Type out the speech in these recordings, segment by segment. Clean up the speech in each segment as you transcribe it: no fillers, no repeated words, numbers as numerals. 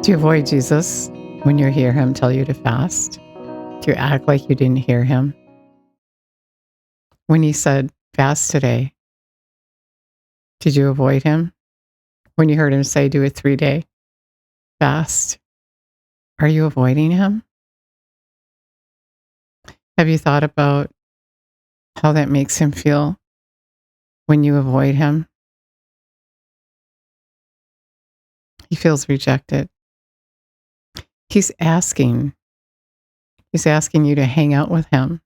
Do you avoid Jesus when you hear him tell you to fast? Do you act like you didn't hear him? When he said, fast today, did you avoid him? When you heard him say, do a 3-day fast, are you avoiding him? Have you thought about how that makes him feel when you avoid him? He feels rejected. He's asking you to hang out with him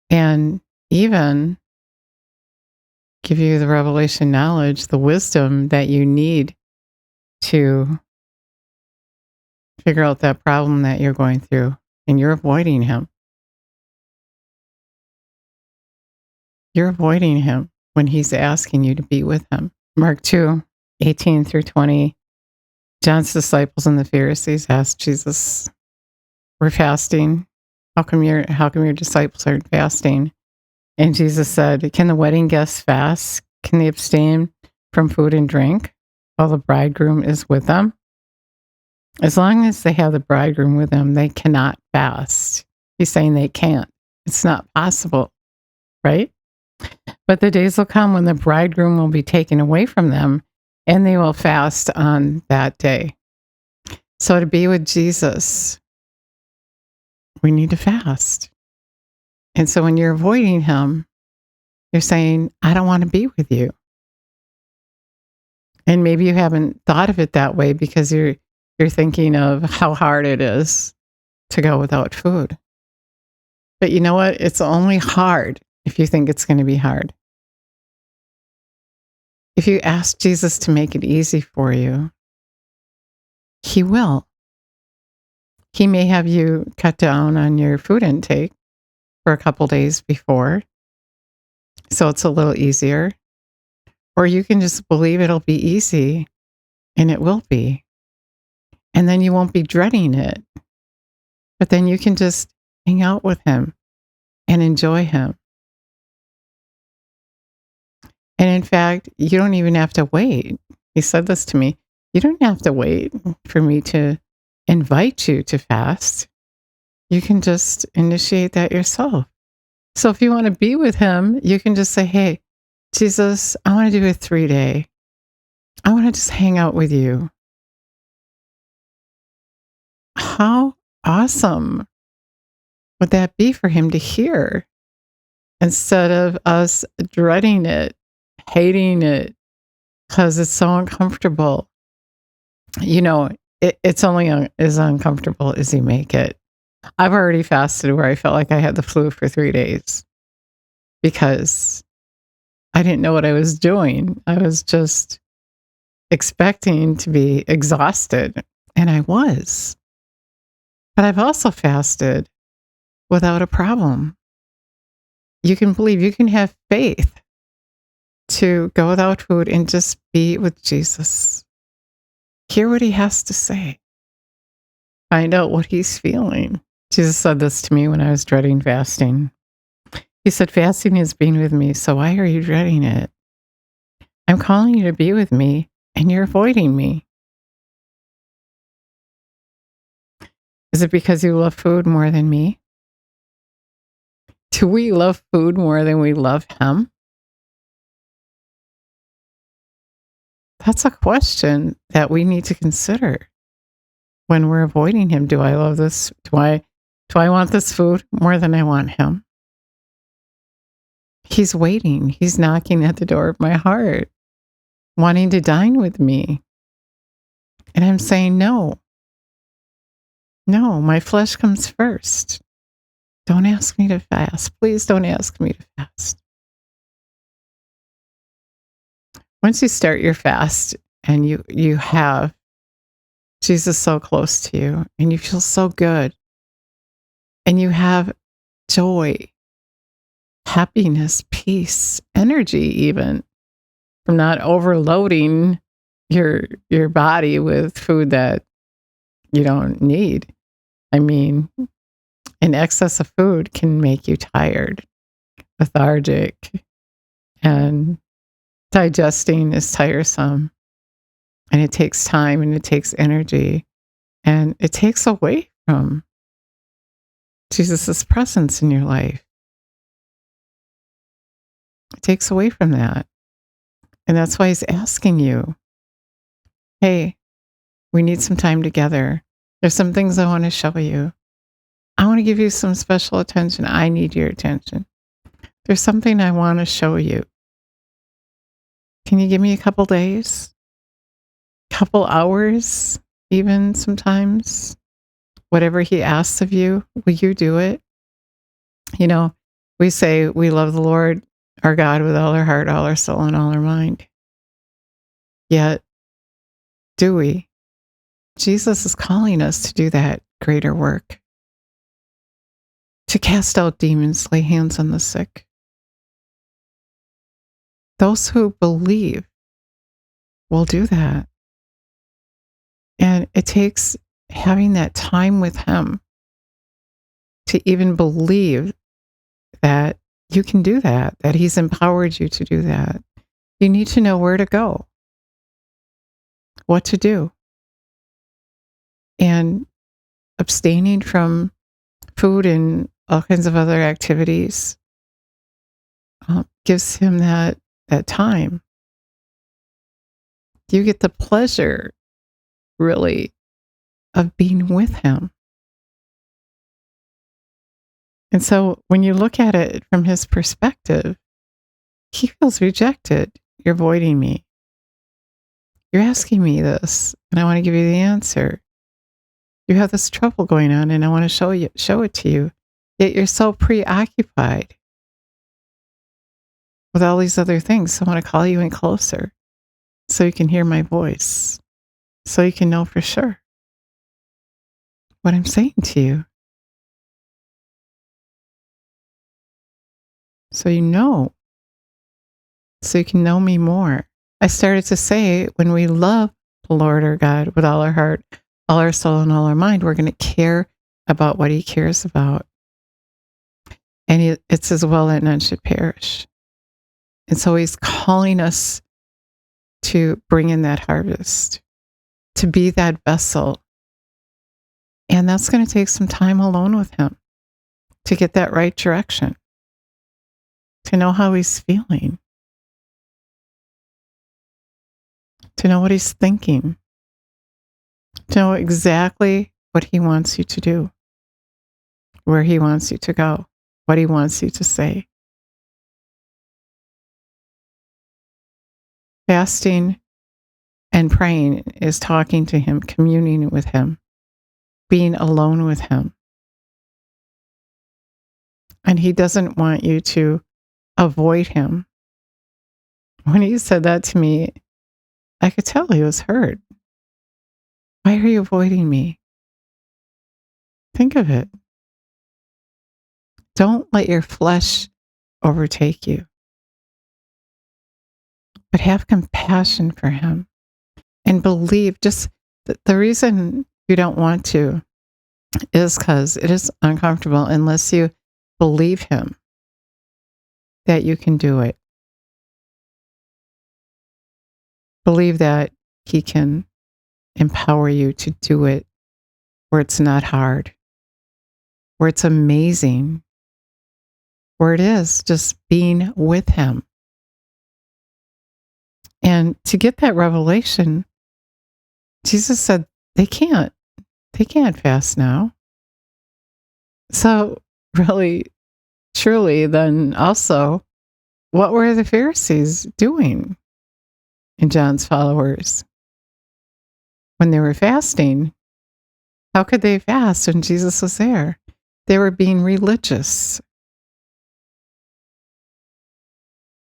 and even give you the revelation knowledge, the wisdom that you need to figure out that problem that you're going through, and you're avoiding him. You're avoiding him when he's asking you to be with him. Mark 2:18-20. John's disciples and the Pharisees asked Jesus, we're fasting. How come your disciples aren't fasting? And Jesus said, can the wedding guests fast? Can they abstain from food and drink while the bridegroom is with them? As long as they have the bridegroom with them, they cannot fast. He's saying they can't. It's not possible, right? But the days will come when the bridegroom will be taken away from them, and they will fast on that day. So to be with Jesus, we need to fast. And so when you're avoiding him, you're saying, I don't want to be with you. And maybe you haven't thought of it that way because you're thinking of how hard it is to go without food. But you know what? It's only hard if you think it's going to be hard. If you ask Jesus to make it easy for you, he will. He may have you cut down on your food intake for a couple days before, so it's a little easier. Or you can just believe it'll be easy, and it will be. And then you won't be dreading it. But then you can just hang out with him and enjoy him. And in fact, you don't even have to wait. He said this to me. You don't have to wait for me to invite you to fast. You can just initiate that yourself. So if you want to be with him, you can just say, hey, Jesus, I want to do a 3-day. I want to just hang out with you. How awesome would that be for him to hear instead of us dreading it, hating it, because it's so uncomfortable? You know, it's only as uncomfortable as you make it. I've already fasted where I felt like I had the flu for 3 days because I didn't know what I was doing. I was just expecting to be exhausted, and I was. But I've also fasted without a problem. You can believe, you can have faith to go without food and just be with Jesus. Hear what he has to say. Find out what he's feeling. Jesus said this to me when I was dreading fasting. He said, fasting is being with me, so why are you dreading it? I'm calling you to be with me, and you're avoiding me. Is it because you love food more than me? Do we love food more than we love him? That's a question that we need to consider when we're avoiding him. Do I love this? Do I want this food more than I want him? He's waiting. He's knocking at the door of my heart, wanting to dine with me. And I'm saying, no. No, my flesh comes first. Don't ask me to fast. Please don't ask me to fast. Once you start your fast and you have Jesus so close to you and you feel so good and you have joy, happiness, peace, energy even from not overloading your body with food that you don't need. I mean, an excess of food can make you tired, lethargic, and digesting is tiresome. And it takes time and it takes energy and it takes away from Jesus' presence in your life. It takes away from that. And that's why he's asking you, hey, we need some time together. There's some things I want to show you. I want to give you some special attention. I need your attention. There's something I want to show you. Can you give me a couple days? Couple hours, even sometimes? Whatever he asks of you, will you do it? You know, we say we love the Lord our God with all our heart, all our soul, and all our mind. Yet, do we? Jesus is calling us to do that greater work, to cast out demons, lay hands on the sick. Those who believe will do that. And it takes having that time with him to even believe that you can do that he's empowered you to do that. You need to know where to go, what to do. And abstaining from food and all kinds of other activities gives him that time. You get the pleasure, really, of being with him. And so when you look at it from his perspective, he feels rejected. You're avoiding me. You're asking me this, and I want to give you the answer. You have this trouble going on, and I want to show it to you. Yet you're so preoccupied with all these other things. So I want to call you in closer so you can hear my voice, so you can know for sure what I'm saying to you. So you know, so you can know me more. I started to say, when we love the Lord our God with all our heart, all our soul, and all our mind, we're going to care about what he cares about. And it's as well that none should perish. And so he's calling us to bring in that harvest, to be that vessel. And that's going to take some time alone with him to get that right direction, to know how he's feeling, to know what he's thinking, to know exactly what he wants you to do, where he wants you to go, what he wants you to say. Fasting and praying is talking to him, communing with him, being alone with him. And he doesn't want you to avoid him. When he said that to me, I could tell he was hurt. Why are you avoiding me? Think of it. Don't let your flesh overtake you, but have compassion for him and believe. Just the reason you don't want to is because it is uncomfortable unless you believe him that you can do it. Believe that he can empower you to do it where it's not hard, where it's amazing, where it is just being with him. And to get that revelation, Jesus said they can't fast now. So really, truly, then also, what were the Pharisees doing and John's followers when they were fasting? How could they fast when Jesus was there? They were being religious.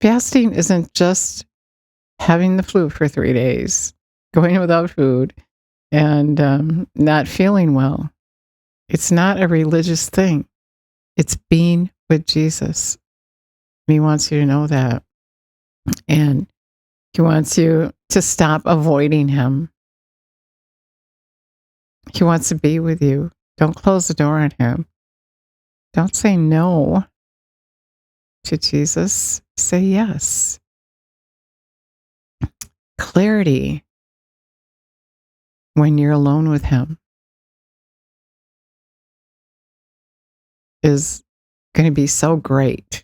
Fasting isn't just having the flu for 3 days, going without food, and not feeling well. It's not a religious thing. It's being with Jesus. And he wants you to know that. And he wants you to stop avoiding him. He wants to be with you. Don't close the door on him. Don't say no to Jesus. Say yes. Clarity when you're alone with Him is going to be so great.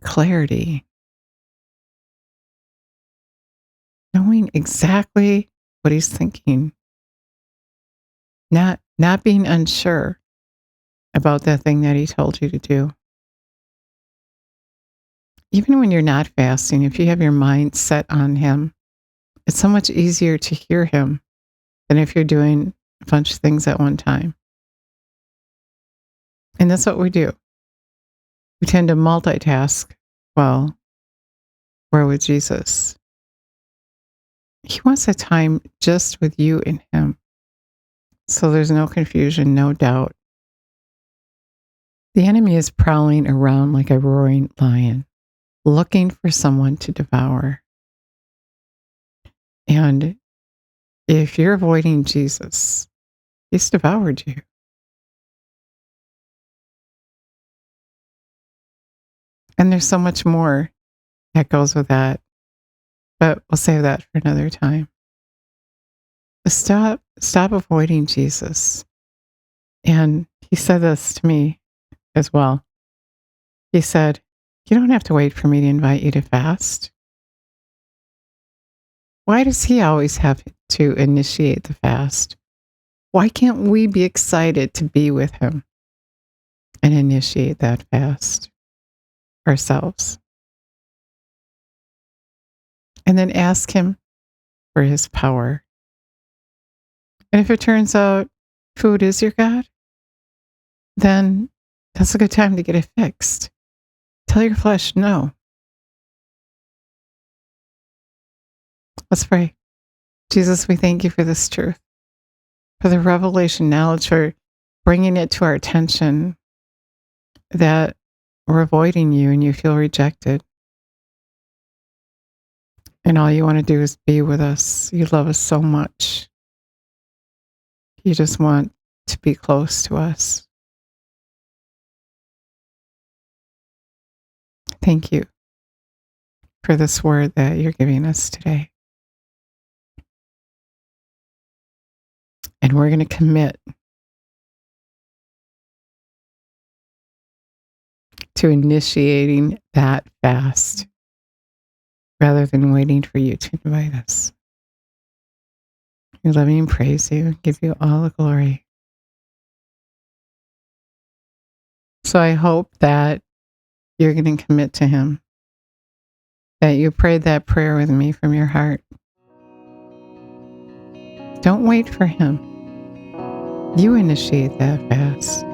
Clarity, knowing exactly what He's thinking, not being unsure about that thing that He told you to do. Even when you're not fasting, if you have your mind set on Him, it's so much easier to hear Him than if you're doing a bunch of things at one time. And that's what we do. We tend to multitask. Well, we're with Jesus. He wants a time just with you and Him. So there's no confusion, no doubt. The enemy is prowling around like a roaring lion, looking for someone to devour. And if you're avoiding Jesus, He's devoured you. And there's so much more that goes with that. But we'll save that for another time. But stop avoiding Jesus. And He said this to me as well. He said, you don't have to wait for me to invite you to fast. Why does He always have to initiate the fast? Why can't we be excited to be with Him and initiate that fast ourselves? And then ask Him for His power. And if it turns out food is your God, then that's a good time to get it fixed. Tell your flesh no. Let's pray. Jesus, we thank You for this truth, for the revelation knowledge, for bringing it to our attention that we're avoiding You and You feel rejected. And all You want to do is be with us. You love us so much. You just want to be close to us. Thank You for this word that You're giving us today. And we're going to commit to initiating that fast rather than waiting for You to invite us. We love You and praise You and give You all the glory. So I hope that you're going to commit to Him, that you prayed that prayer with me from your heart. Don't wait for Him. You initiate that fast.